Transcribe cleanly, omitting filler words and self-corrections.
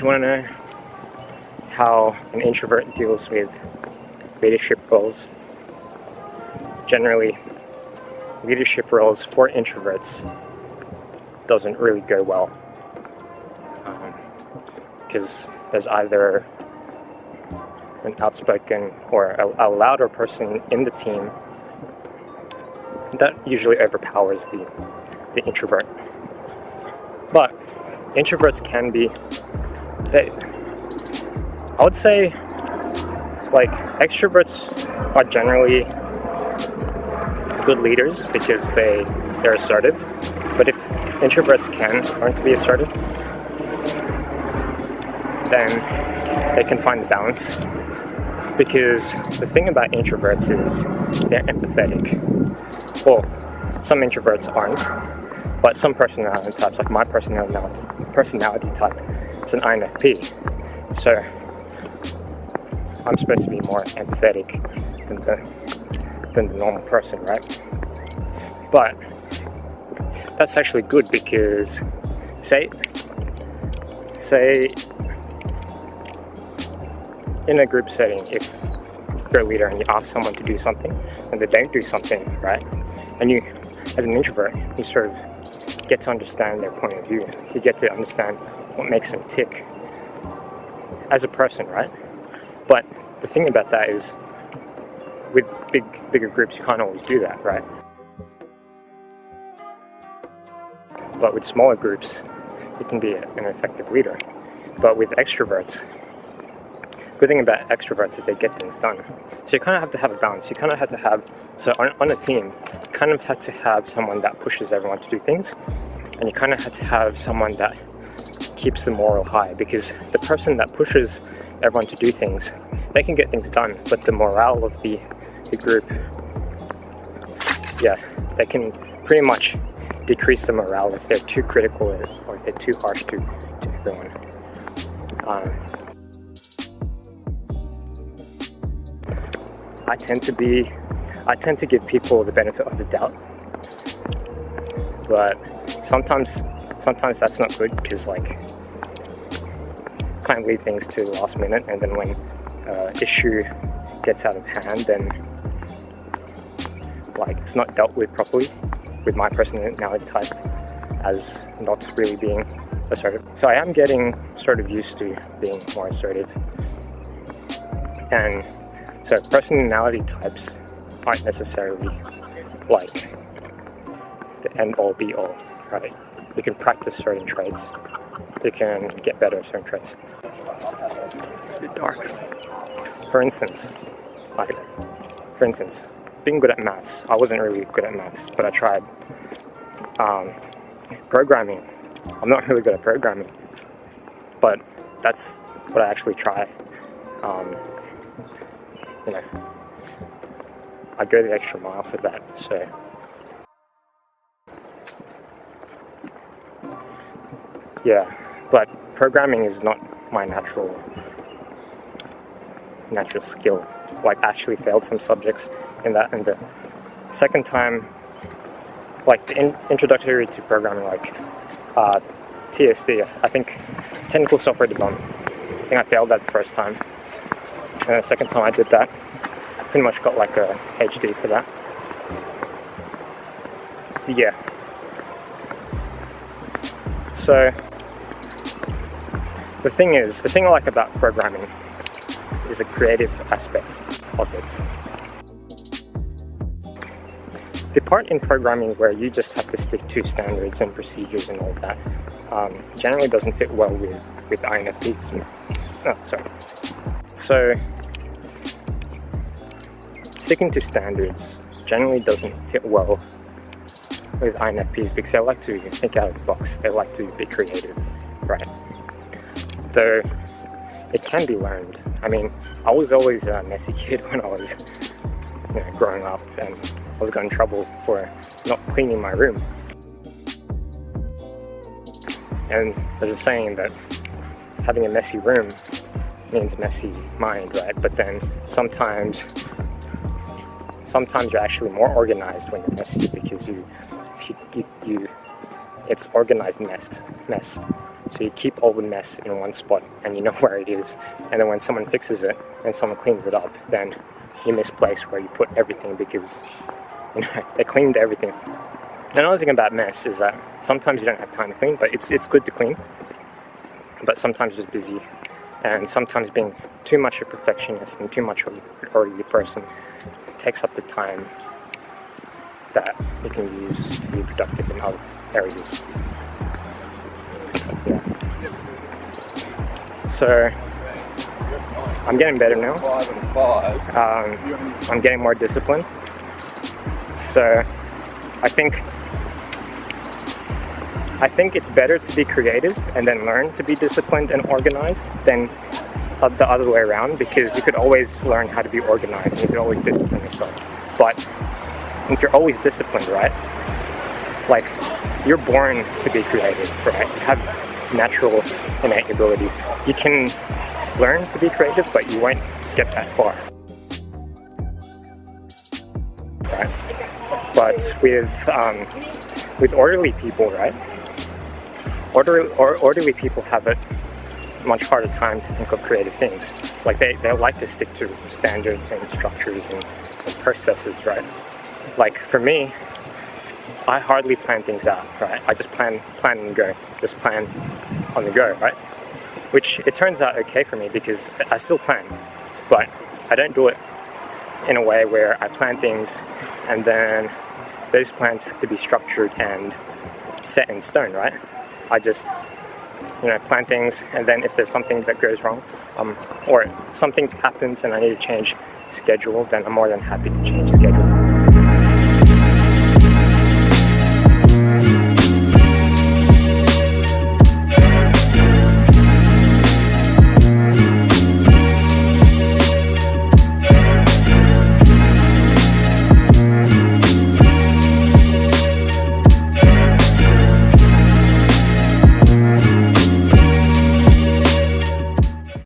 you want to know how an introvert deals with leadership roles? Generally, leadership roles for introverts doesn't really go well, because there's either an outspoken or a louder person in the team that usually overpowers the introvert. But introverts can be, I would say, like, extroverts are generally good leaders because they're assertive. But if introverts can learn to be assertive, then they can find the balance. Because the thing about introverts is they're empathetic. Well, some introverts aren't, but some personality types, like my personality type, is an INFP. So I'm supposed to be more empathetic than the normal person, right? But that's actually good because say in a group setting, if you're a leader and you ask someone to do something and they don't do something, right? And you, as an introvert, you sort of get to understand their point of view. You get to understand what makes them tick as a person, right? But the thing about that is, with bigger groups, you can't always do that, right? But with smaller groups, you can be an effective leader. But with extroverts, good thing about extroverts is they get things done. So you kind of have to have a balance. You kind of have to have, so on a team, you kind of have to have someone that pushes everyone to do things, and you kind of have to have someone that keeps the morale high, because the person that pushes everyone to do things, they can get things done, but the morale of the group, yeah, they can pretty much decrease the morale if they're too critical or if they're too harsh to everyone. I tend to give people the benefit of the doubt, but sometimes that's not good, because like, can't leave things to the last minute, and then when issue gets out of hand, then like it's not dealt with properly with my personality type as not really being assertive. So I am getting sort of used to being more assertive, and so personality types aren't necessarily like the end all be all, right? You can practice certain traits, you can get better at certain traits. It's a bit dark. For instance, being good at maths. I wasn't really good at maths, but I tried. Programming. I'm not really good at programming, but that's what I actually try. I go the extra mile for that. So yeah, but programming is not my natural skill. Like, I actually failed some subjects in that, and the second time, like the introductory to programming, like TSD, I think, technical software development, I think I failed that the first time, and the second time I did that, I pretty much got like a HD for that. Yeah. So the thing I like about programming is the creative aspect of it. The part in programming where you just have to stick to standards and procedures and all that generally doesn't fit well with INFPs. So sticking to standards generally doesn't fit well with INFPs, because they like to think out of the box. They like to be creative, right? Though it can be learned. I mean, I was always a messy kid when I was growing up, and I was getting in trouble for not cleaning my room. And there's a saying that having a messy room means a messy mind, right? But then sometimes you're actually more organized when you're messy, because it's organized mess. So you keep all the mess in one spot and you know where it is. And then when someone fixes it and someone cleans it up, then you misplace where you put everything because, you know, they cleaned everything. Another thing about mess is that sometimes you don't have time to clean, but it's good to clean. But sometimes just busy, and sometimes being too much a perfectionist and too much of an orderly person takes up the time that you can use to be productive in other areas. Yeah. So I'm getting better now. I'm getting more disciplined. So I think it's better to be creative and then learn to be disciplined and organized than the other way around, because you could always learn how to be organized and you could always discipline yourself. But if you're always disciplined, right, like, you're born to be creative, right? You have natural innate abilities. You can learn to be creative, but you won't get that far, right? But with orderly people, right, orderly people have a much harder time to think of creative things. Like, they like to stick to standards and structures and processes, right? Like, for me, I hardly plan things out, right? I just plan and go, just plan on the go, right? Which it turns out okay for me because I still plan, but I don't do it in a way where I plan things and then those plans have to be structured and set in stone, right? I just, you know, plan things, and then if there's something that goes wrong, or something happens and I need to change schedule, then I'm more than happy to change schedule.